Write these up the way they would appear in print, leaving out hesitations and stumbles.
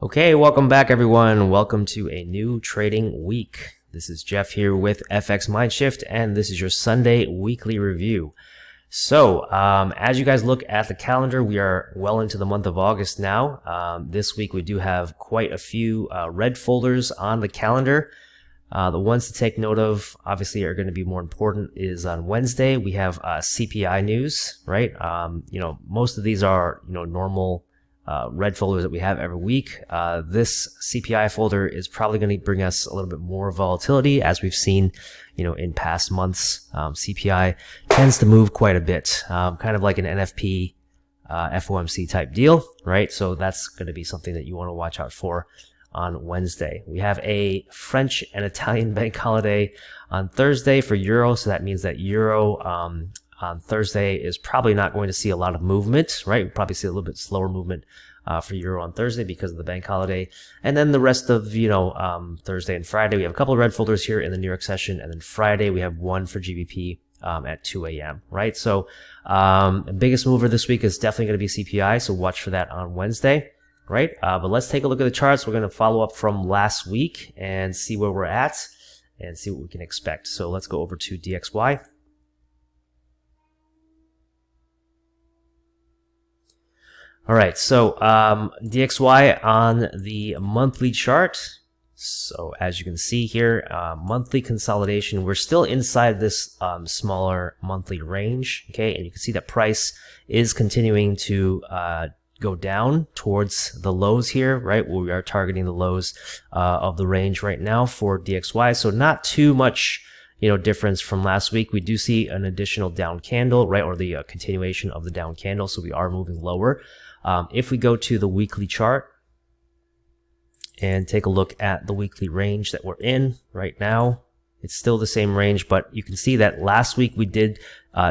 Okay, welcome back everyone. Welcome to a new trading week. This is Jeff here with FXMindshift, and this is your Sunday weekly review. So, as you guys look at the calendar, we are well into the month of August now. This week we do have quite a few red folders on the calendar. The ones to take note of, obviously, are going to be more important is on Wednesday. We have CPI news, right? Most of these are, normal red folders that we have every week. This CPI folder is probably going to bring us a little bit more volatility, as we've seen, in past months. CPI tends to move quite a bit, kind of like an NFP, FOMC type deal, right? So that's going to be something that you want to watch out for on Wednesday. We have a French and Italian bank holiday on Thursday for Euro, so that means that Euro on Thursday is probably not going to see a lot of movement, right? We'll probably see a little bit slower movement for Euro on Thursday because of the bank holiday. And then the rest of, Thursday and Friday, we have a couple of red folders here in the New York session. And then Friday, we have one for GBP at 2 a.m., right? So the biggest mover this week is definitely going to be CPI, so watch for that on Wednesday, right? But let's take a look at the charts. We're going to follow up from last week and see where we're at and see what we can expect. So let's go over to DXY. All right, so DXY on the monthly chart. So as you can see here, monthly consolidation, we're still inside this smaller monthly range, okay? And you can see that price is continuing to go down towards the lows here, right? We are targeting the lows of the range right now for DXY. So not too much, difference from last week. We do see an additional down candle, right? Or the continuation of the down candle. So we are moving lower. If we go to the weekly chart and take a look at the weekly range that we're in right now, it's still the same range, but you can see that last week we did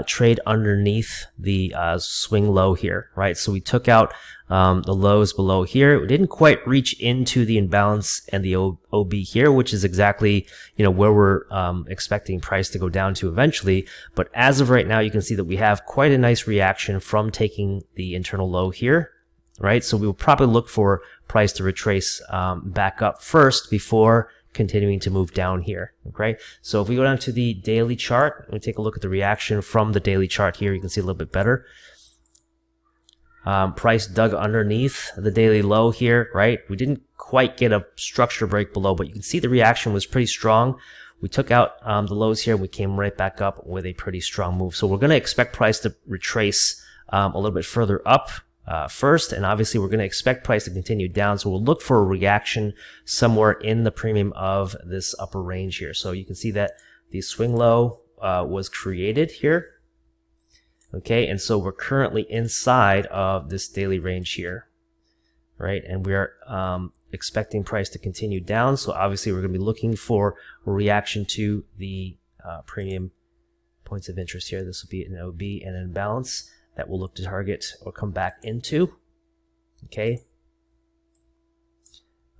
trade underneath the swing low here, right? So we took out the lows below here. We didn't quite reach into the imbalance and the OB here, which is exactly where we're expecting price to go down to eventually. But as of right now, you can see that we have quite a nice reaction from taking the internal low here, right? So we will probably look for price to retrace back up first before continuing to move down here, okay? So if we go down to the daily chart and we take a look at the reaction from the daily chart here, you can see a little bit better. Price dug underneath the daily low here, right? We didn't quite get a structure break below, but you can see the reaction was pretty strong. We took out the lows here and we came right back up with a pretty strong move. So we're going to expect price to retrace a little bit further up first, and obviously we're going to expect price to continue down, so we'll look for a reaction somewhere in the premium of this upper range here. So you can see that the swing low was created here, okay, and so we're currently inside of this daily range here, right? And we are expecting price to continue down, so obviously we're going to be looking for a reaction to the premium points of interest here. This will be an OB and an imbalance that we'll look to target or come back into, okay?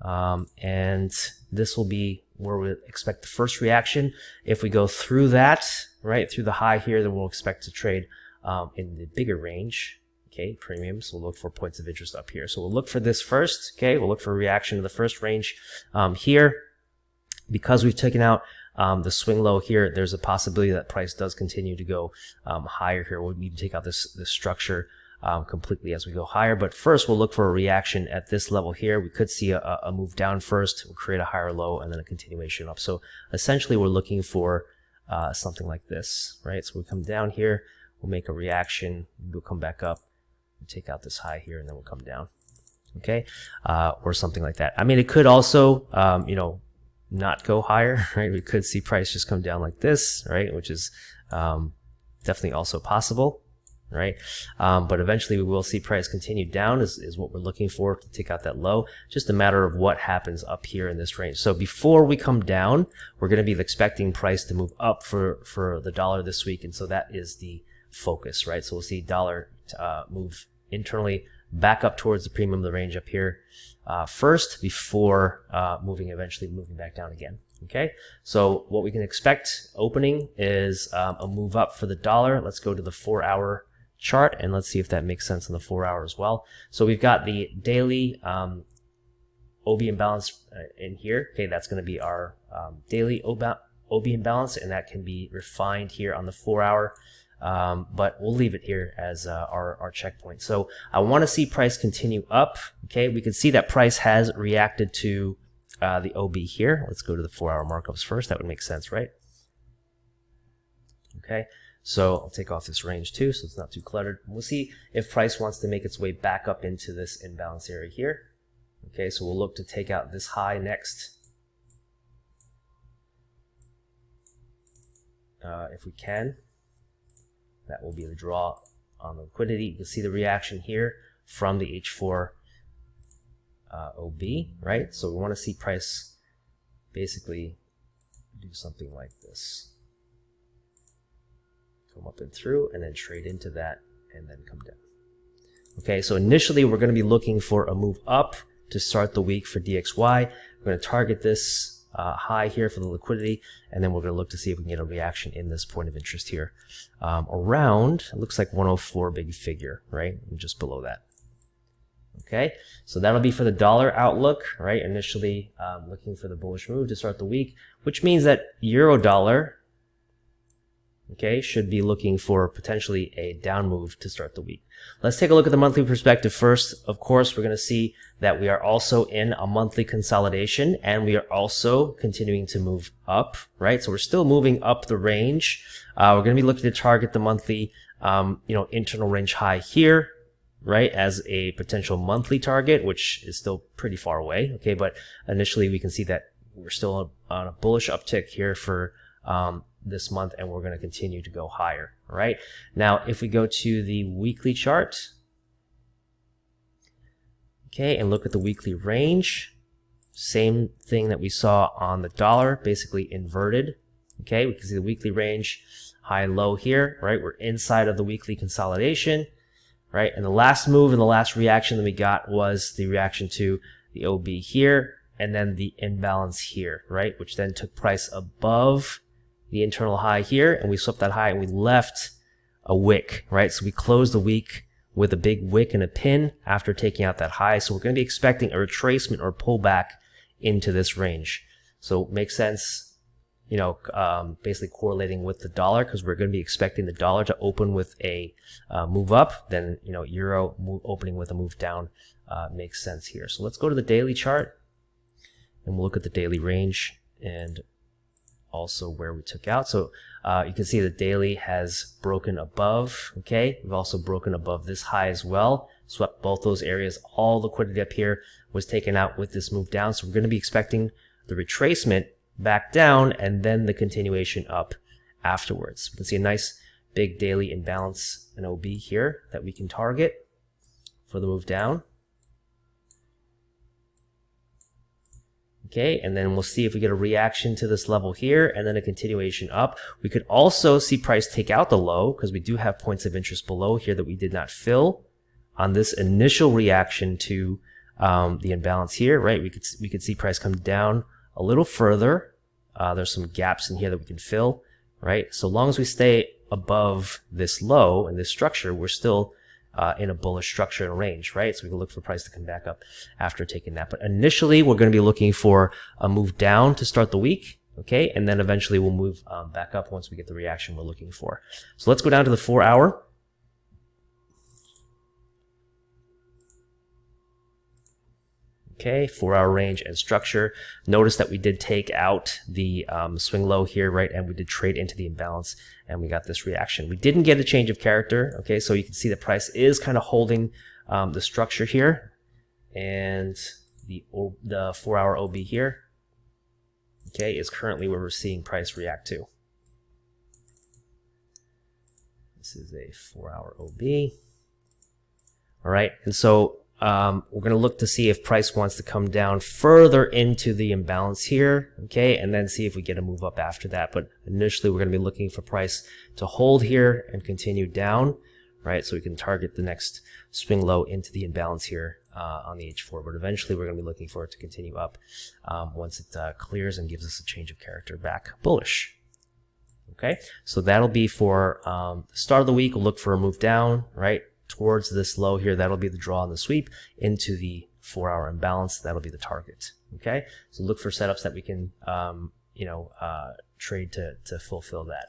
And this will be where we expect the first reaction. If we go through that, right, through the high here, then we'll expect to trade in the bigger range, okay, premium. So we'll look for points of interest up here. So we'll look for this first, okay? We'll look for a reaction to the first range here. Because we've taken out the swing low here, there's a possibility that price does continue to go higher here. We'll need to take out this structure completely as we go higher. But first, we'll look for a reaction at this level here. We could see a move down first, we'll create a higher low, and then a continuation up. So essentially, we're looking for something like this, right? So we come down here, we'll make a reaction, we'll come back up, we'll take out this high here, and then we'll come down, okay? Or something like that. I mean, it could also, not go higher, right? We could see price just come down like this, right? Which is definitely also possible, right? But eventually we will see price continue down is what we're looking for to take out that low. Just a matter of what happens up here in this range. So before we come down, we're going to be expecting price to move up for the dollar this week. And so that is the focus, right? So we'll see dollar move internally back up towards the premium of the range up here first before eventually moving back down again. Okay, so what we can expect opening is a move up for the dollar. Let's go to the 4-hour chart and let's see if that makes sense in the 4 hour as well. So we've got the daily OB imbalance in here. Okay, that's going to be our daily OB imbalance, and that can be refined here on the 4-hour. But we'll leave it here as our checkpoint. So I want to see price continue up. Okay, we can see that price has reacted to the OB here. Let's go to the 4-hour markups first. That would make sense, right? Okay, so I'll take off this range too, so it's not too cluttered. We'll see if price wants to make its way back up into this imbalance area here. Okay, so we'll look to take out this high next. If we can, that will be the draw on the liquidity. You can see the reaction here from the H4 OB, right? So we want to see price basically do something like this. Come up and through, and then trade into that, and then come down. Okay, so initially we're going to be looking for a move up to start the week for DXY. We're going to target this high here for the liquidity, and then we're going to look to see if we can get a reaction in this point of interest here around, it looks like 104 big figure, right? And just below that. Okay, so that'll be for the dollar outlook, right? Initially looking for the bullish move to start the week, which means that euro dollar, okay, should be looking for potentially a down move to start the week. Let's take a look at the monthly perspective first. Of course, we're going to see that we are also in a monthly consolidation, and we are also continuing to move up, right? So we're still moving up the range. We're going to be looking to target the monthly, internal range high here, right, as a potential monthly target, which is still pretty far away. Okay, but initially we can see that we're still on a bullish uptick here for this month, and we're going to continue to go higher. All right, now if we go to the weekly chart, okay, and look at the weekly range, same thing that we saw on the dollar, basically inverted. Okay, we can see the weekly range high low here, right? We're inside of the weekly consolidation, right? And the last move and the last reaction that we got was the reaction to the OB here, and then the imbalance here, right? Which then took price above the internal high here, and we swept that high, and we left a wick, right? So we closed the week with a big wick and a pin after taking out that high. So we're going to be expecting a retracement or pullback into this range. So it makes sense, basically correlating with the dollar, because we're going to be expecting the dollar to open with a move up, then euro opening with a move down makes sense here. So let's go to the daily chart, and we'll look at the daily range and also where we took out. So you can see the daily has broken above. Okay, we've also broken above this high as well, swept both those areas. All liquidity up here was taken out with this move down, so we're going to be expecting the retracement back down and then the continuation up afterwards. We can see a nice big daily imbalance in OB here that we can target for the move down. Okay, and then we'll see if we get a reaction to this level here and then a continuation up. We could also see price take out the low, because we do have points of interest below here that we did not fill on this initial reaction to the imbalance here, right? We could see price come down a little further. There's some gaps in here that we can fill, right? So long as we stay above this low in this structure, we're still in a bullish structure and range, right? So we can look for price to come back up after taking that. But initially, we're going to be looking for a move down to start the week, okay? And then eventually we'll move back up once we get the reaction we're looking for. So let's go down to the 4-hour. Okay, 4-hour range and structure. Notice that we did take out the swing low here, right? And we did trade into the imbalance, and we got this reaction. We didn't get a change of character, okay? So you can see the price is kind of holding the structure here, and the 4-hour OB here, okay, is currently where we're seeing price react to. This is a 4-hour OB. All right, and so we're going to look to see if price wants to come down further into the imbalance here, okay, and then see if we get a move up after that. But initially, we're going to be looking for price to hold here and continue down, right, so we can target the next swing low into the imbalance here on the H4. But eventually, we're going to be looking for it to continue up once it clears and gives us a change of character back bullish. Okay, so that'll be for the start of the week. We'll look for a move down, right, towards this low here. That'll be the draw on the sweep into the 4-hour imbalance. That'll be the target. Okay, so look for setups that we can trade to fulfill that.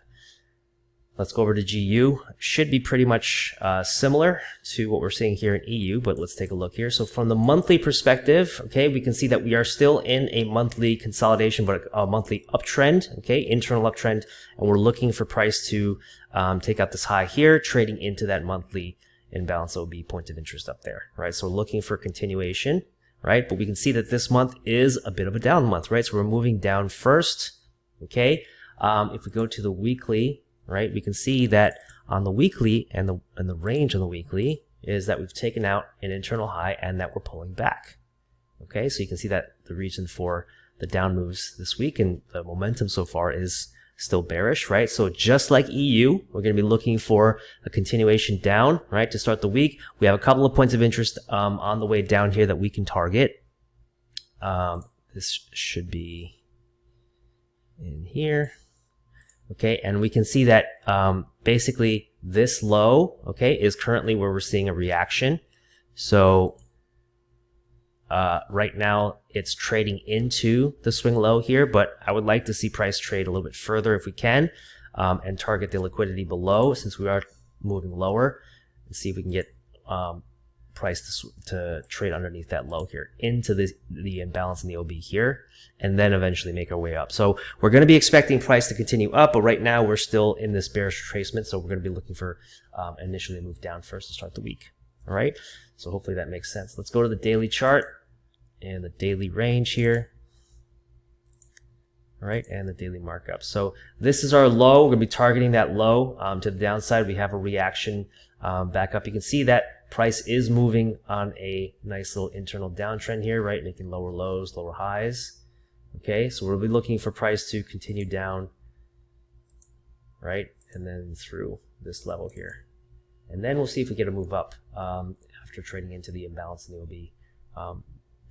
Let's go over to GU. Should be pretty much similar to what we're seeing here in EU, but let's take a look here. So from the monthly perspective, okay, we can see that we are still in a monthly consolidation, but a monthly uptrend, okay, internal uptrend, and we're looking for price to take out this high here, trading into that monthly imbalance. That would be point of interest up there, right? So we're looking for continuation, right? But we can see that this month is a bit of a down month, right? So we're moving down first, okay? If we go to the weekly, right, we can see that on the weekly and the range on the weekly is that we've taken out an internal high and that we're pulling back. Okay, so you can see that the reason for the down moves this week and the momentum so far is still bearish, right? So just like EU, we're going to be looking for a continuation down, right, to start the week. We have a couple of points of interest on the way down here that we can target. This should be in here. Okay, and we can see that basically this low, okay, is currently where we're seeing a reaction. So right now it's trading into the swing low here, but I would like to see price trade a little bit further if we can, and target the liquidity below since we are moving lower, and see if we can get price to trade underneath that low here into the imbalance in the OB here, and then eventually make our way up. So we're going to be expecting price to continue up, but right now we're still in this bearish retracement, so we're going to be looking for initially a move down first to start the week. All right, so hopefully that makes sense. Let's go to the daily chart and the daily range here. All right, and the daily markup. So this is our low. We're going to be targeting that low to the downside. We have a reaction back up. You can see that price is moving on a nice little internal downtrend here, right? Making lower lows, lower highs. Okay, so we'll be looking for price to continue down, right? And then through this level here. And then we'll see if we get a move up after trading into the imbalance in the OB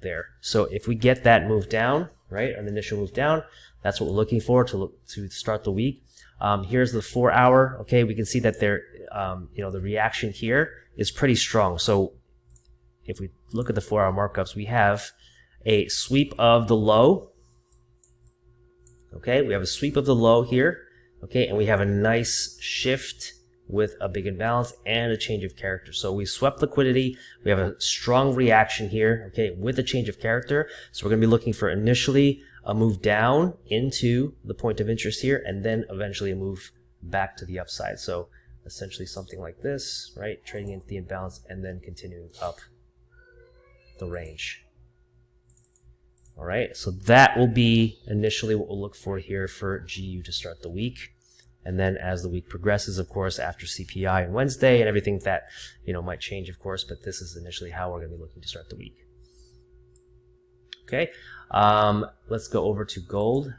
there. So if we get that move down, right, an initial move down, that's what we're looking for to start the week. Here's the 4-hour. Okay, we can see that there, the reaction here is pretty strong. So if we look at the 4-hour markups, we have a sweep of the low. Okay, we have a sweep of the low here. Okay, and we have a nice shift with a big imbalance and a change of character. So we swept liquidity. We have a strong reaction here, okay, with a change of character. So we're going to be looking for initially a move down into the point of interest here, and then eventually a move back to the upside. So essentially something like this, right? Trading into the imbalance and then continuing up the range. All right, so that will be initially what we'll look for here for GU to start the week. And then as the week progresses, of course, after CPI on Wednesday and everything that, might change, of course, but this is initially how we're going to be looking to start the week. Okay, let's go over to gold.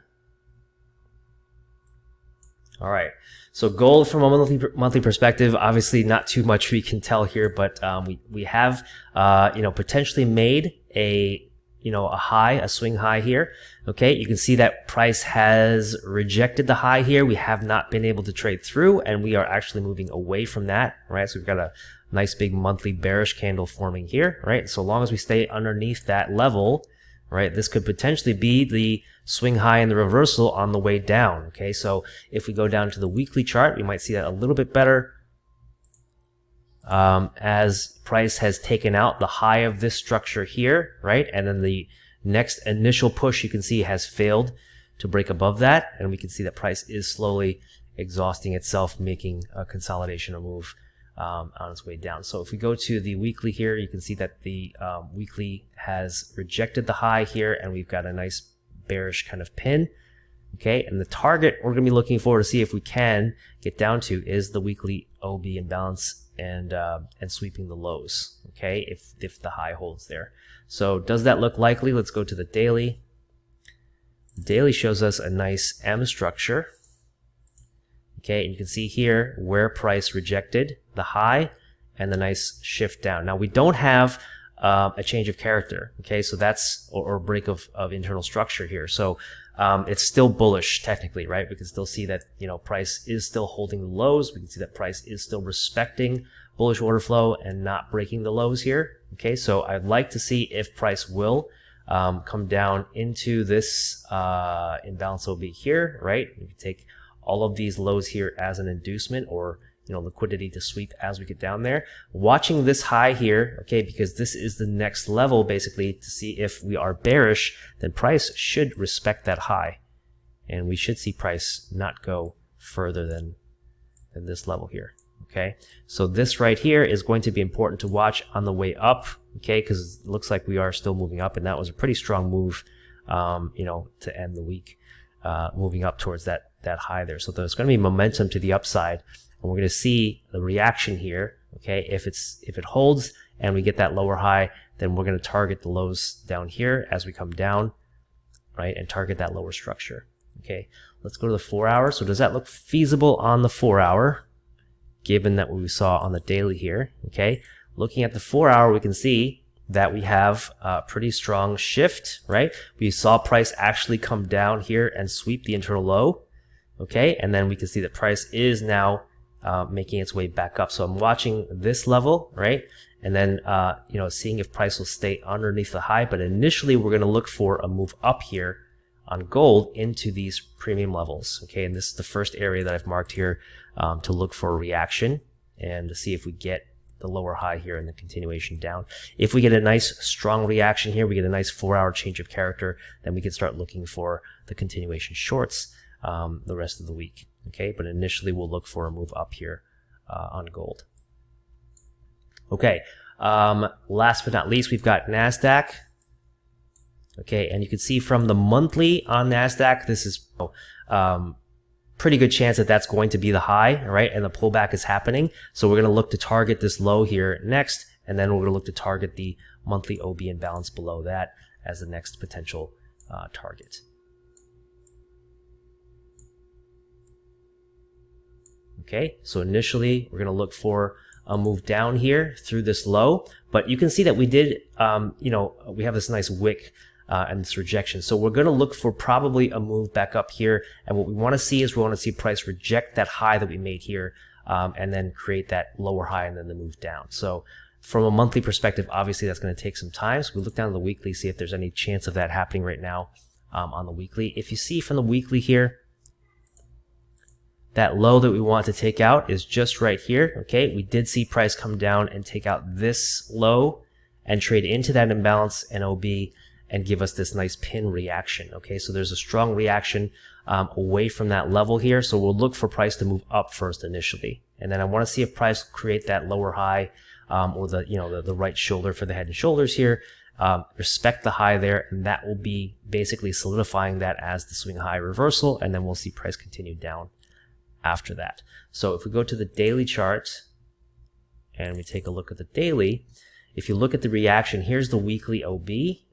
All right, so gold from a monthly perspective, obviously not too much we can tell here, but we have, potentially made a swing high here. Okay, you can see that price has rejected the high here. We have not been able to trade through, and we are actually moving away from that, right? So we've got a nice big monthly bearish candle forming here, right? So long as we stay underneath that level, right, this could potentially be the swing high in the reversal on the way down. Okay, so if we go down to the weekly chart, we might see that a little bit better. As price has taken out the high of this structure here, right? And then the next initial push you can see has failed to break above that. And we can see that price is slowly exhausting itself, making a consolidation or move on its way down. So if we go to the weekly here, you can see that the weekly has rejected the high here, and we've got a nice bearish kind of pin. Okay, and the target we're going to be looking for to see if we can get down to is the weekly OB imbalance and sweeping the lows. Okay, if the high holds there. So does that look likely? Let's go to the daily. The daily shows us a nice M structure. Okay, and you can see here where price rejected the high and the nice shift down. Now we don't have a change of character. Okay, so that's or break of internal structure here. So it's still bullish technically, right? We can still see that price is still holding the lows. We can see that price is still respecting bullish order flow and not breaking the lows here. Okay, so I'd like to see if price will come down into this imbalance OB here, right? You can take all of these lows here as an inducement or liquidity to sweep as we get down there. Watching this high here, okay, because this is the next level basically to see if we are bearish, then price should respect that high. And we should see price not go further than this level here. Okay, so this right here is going to be important to watch on the way up, okay, because it looks like we are still moving up, and that was a pretty strong move, to end the week, moving up towards that high there. So there's going to be momentum to the upside, and we're going to see the reaction here. Okay, if it holds and we get that lower high, then we're going to target the lows down here as we come down, right, and target that lower structure. Okay, let's go to the 4 hour. So does that look feasible on the 4 hour? Given that what we saw on the daily here, okay? Looking at the 4 hour, we can see that we have a pretty strong shift, right? We saw price actually come down here and sweep the internal low, okay? And then we can see that price is now making its way back up. So I'm watching this level, right? And then, seeing if price will stay underneath the high. But initially, we're going to look for a move up here on gold into these premium levels, okay? And this is the first area that I've marked here to look for a reaction and to see if we get the lower high here and the continuation down. If we get a nice strong reaction here, we get a nice 4 hour change of character, then we can start looking for the continuation shorts the rest of the week, okay? But initially we'll look for a move up here on gold. Okay, last but not least, we've got NASDAQ. Okay, and you can see from the monthly on NASDAQ, this is pretty good chance that that's going to be the high, right? And the pullback is happening. So we're going to look to target this low here next, and then we're going to look to target the monthly OB imbalance below that as the next potential target. Okay, so initially we're going to look for a move down here through this low, but you can see that we did, we have this nice wick and this rejection. So we're going to look for probably a move back up here. And what we want to see is we want to see price reject that high that we made here and then create that lower high and then the move down. So from a monthly perspective, obviously that's going to take some time. So we look down to the weekly, see if there's any chance of that happening right now on the weekly. If you see from the weekly here, that low that we want to take out is just right here. Okay, we did see price come down and take out this low and trade into that imbalance and OB and give us this nice pin reaction. Okay, so there's a strong reaction away from that level here. So we'll look for price to move up first initially, and then I want to see if price create that lower high or the right shoulder for the head and shoulders here. Respect the high there, and that will be basically solidifying that as the swing high reversal, and then we'll see price continue down after that. So if we go to the daily chart and we take a look at the daily, if you look at the reaction, here's the weekly OB,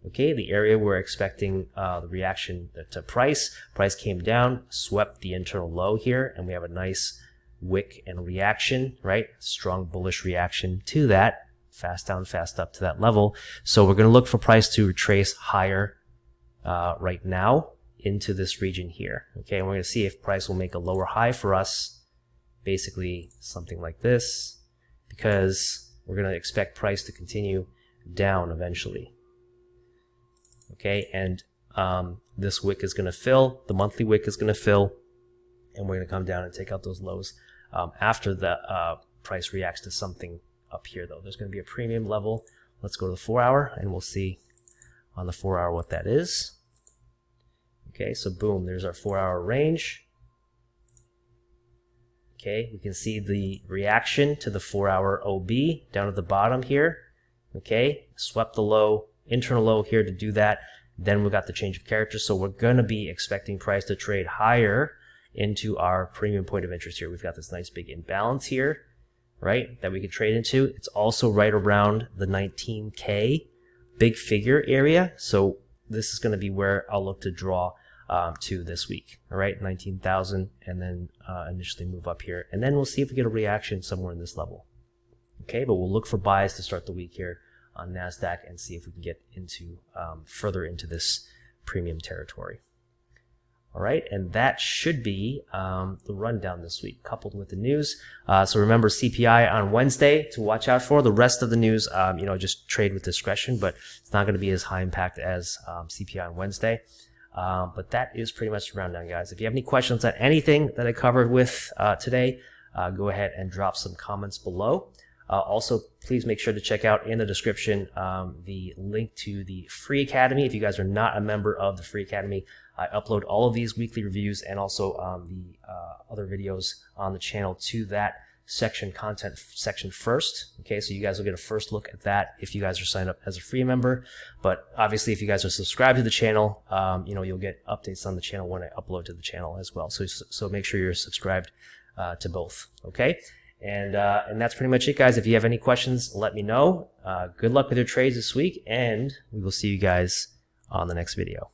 okay, the area we're expecting the reaction to price. Price came down, swept the internal low here, and we have a nice wick and reaction, right? Strong bullish reaction to that, fast down, fast up to that level. So we're going to look for price to retrace higher right now into this region here, okay? And we're going to see if price will make a lower high for us, basically something like this, because we're going to expect price to continue down eventually, okay? And this wick is going to fill, the monthly wick is going to fill, and we're going to come down and take out those lows after the price reacts to something up here, though. There's going to be a premium level. Let's go to the 4 hour, and we'll see on the 4 hour what that is. Okay, so boom, there's our 4 hour range. Okay, we can see the reaction to the 4 hour OB down at the bottom here. Okay, swept the low, internal low here to do that. Then we got the change of character. So we're going to be expecting price to trade higher into our premium point of interest here. We've got this nice big imbalance here, right, that we could trade into. It's also right around the 19K big figure area. So this is going to be where I'll look to draw to this week, all right, 19,000, and then initially move up here, and then we'll see if we get a reaction somewhere in this level. Okay, but we'll look for buys to start the week here on NASDAQ and see if we can get into further into this premium territory. All right, and that should be the rundown this week, coupled with the news. So remember CPI on Wednesday to watch out for. The rest of the news, just trade with discretion, but it's not going to be as high impact as CPI on Wednesday. But that is pretty much the rundown, guys. If you have any questions on anything that I covered with today, go ahead and drop some comments below. Also, please make sure to check out in the description the link to the free academy. If you guys are not a member of the free academy, I upload all of these weekly reviews and also the other videos on the channel to that content section first. Okay, so you guys will get a first look at that if you guys are signed up as a free member. But obviously, if you guys are subscribed to the channel, you'll get updates on the channel when I upload to the channel as well. So make sure you're subscribed to both. Okay. And that's pretty much it, guys. If you have any questions, let me know. Good luck with your trades this week, and we will see you guys on the next video.